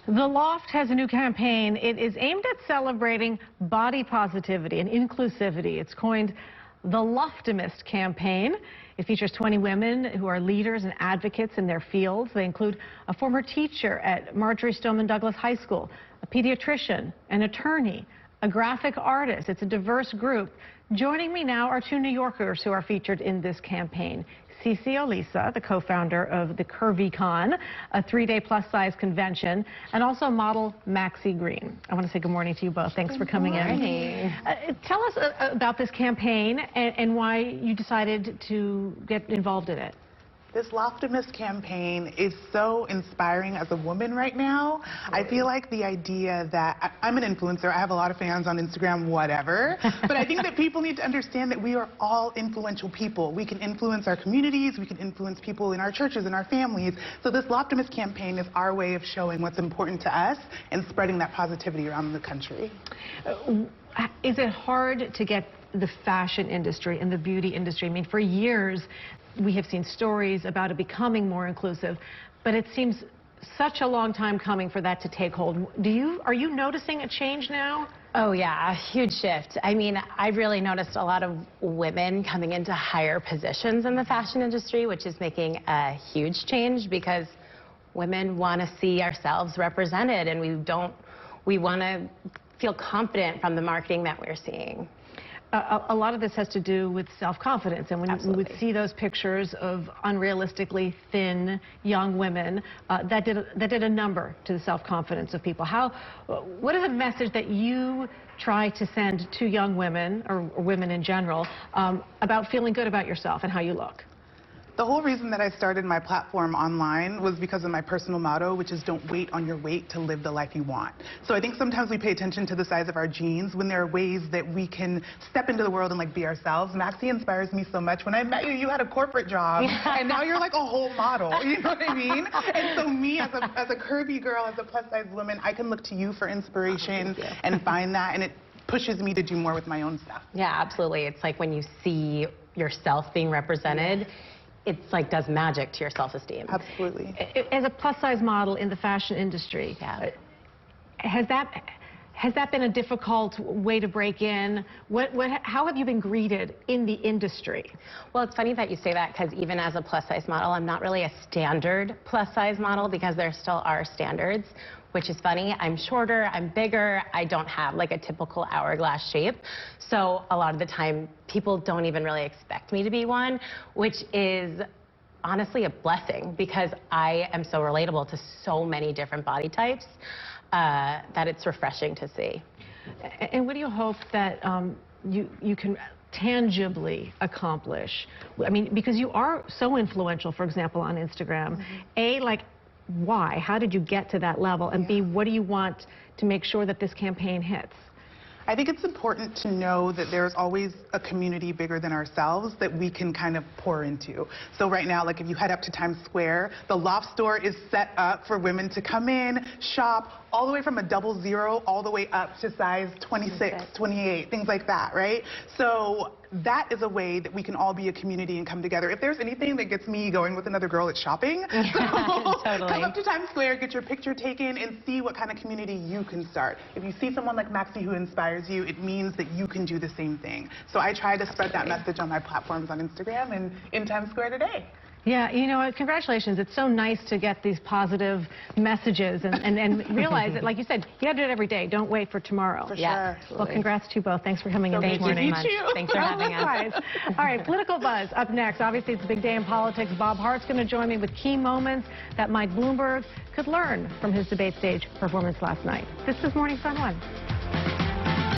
The Loft has a new campaign. It is aimed at celebrating body positivity and inclusivity. It's coined the Loftimist campaign. It features 20 women who are leaders and advocates in their fields. They include a former teacher at Marjorie Stoneman Douglas High School, a pediatrician, an attorney, a graphic artist. It's a diverse group. Joining me now are two New Yorkers who are featured in this campaign. Cece Olisa, the co-founder of the CurvyCon, a 3-day plus-size convention, and also model Maxie Green. I want to say good morning to you both. Thanks for coming in. Tell us about this campaign and why you decided to get involved in it. This Loftimist campaign is so inspiring as a woman right now. I feel like the idea that I'm an influencer, I have a lot of fans on Instagram, whatever, but I think that people need to understand that we are all influential people. We can influence our communities, we can influence people in our churches and our families. So this Loftimist campaign is our way of showing what's important to us and spreading that positivity around the country. Is it hard to get the fashion industry and the beauty industry? I mean, for years, we have seen stories about it becoming more inclusive, but it seems such a long time coming for that to take hold. Are you noticing a change now? Oh yeah, a huge shift. I mean, I've really noticed a lot of women coming into higher positions in the fashion industry, which is making a huge change because women want to see ourselves represented, and we want to feel confident from the marketing that we're seeing. A lot of this has to do with self-confidence, and when we would see those pictures of unrealistically thin young women, that did a number to the self-confidence of people. What is a message that you try to send to young women, or women in general, about feeling good about yourself and how you look? The whole reason that I started my platform online was because of my personal motto, which is don't wait on your weight to live the life you want. So I think sometimes we pay attention to the size of our jeans when there are ways that we can step into the world and be ourselves. Maxie inspires me so much. When I met you, you had a corporate job, and now you're like a whole model, you know what I mean? And so me, as a curvy girl, as a plus-size woman, I can look to you for inspiration and find that, and it pushes me to do more with my own stuff. Yeah, absolutely. It's like when you see yourself being represented, it's like does magic to your self-esteem. Absolutely. As a plus-size model in the fashion industry, has that been a difficult way to break in? How have you been greeted in the industry? Well, it's funny that you say that, because even as a plus-size model, I'm not really a standard plus-size model because there still are standards, which is funny. I'm shorter, I'm bigger, I don't have like a typical hourglass shape. So a lot of the time, people don't even really expect me to be one, which is honestly a blessing because I am so relatable to so many different body types that it's refreshing to see. And what do you hope that you can tangibly accomplish? I mean, because you are so influential, for example, on Instagram. A, why? How did you get to that level? And B, what do you want to make sure that this campaign hits? I think it's important to know that there's always a community bigger than ourselves that we can kind of pour into. So right now, if you head up to Times Square, the Loft store is set up for women to come in, shop, all the way from a 00 all the way up to size 26, 28, things like that, right? So that is a way that we can all be a community and come together. If there's anything that gets me going with another girl, it's shopping. So Totally. Come up to Times Square, get your picture taken, and see what kind of community you can start. If you see someone like Maxie who inspires you, it means that you can do the same thing. So I try to spread that message on my platforms on Instagram and in Times Square today. Yeah, you know, congratulations. It's so nice to get these positive messages and realize that, like you said, you got to do it every day. Don't wait for tomorrow. For sure. Well, congrats to you both. Thanks for coming in this morning. Thank you so much. Thanks for having us. All right, Political Buzz up next. Obviously, it's a big day in politics. Bob Hart's going to join me with key moments that Mike Bloomberg could learn from his debate stage performance last night. This is Morning Sun 1.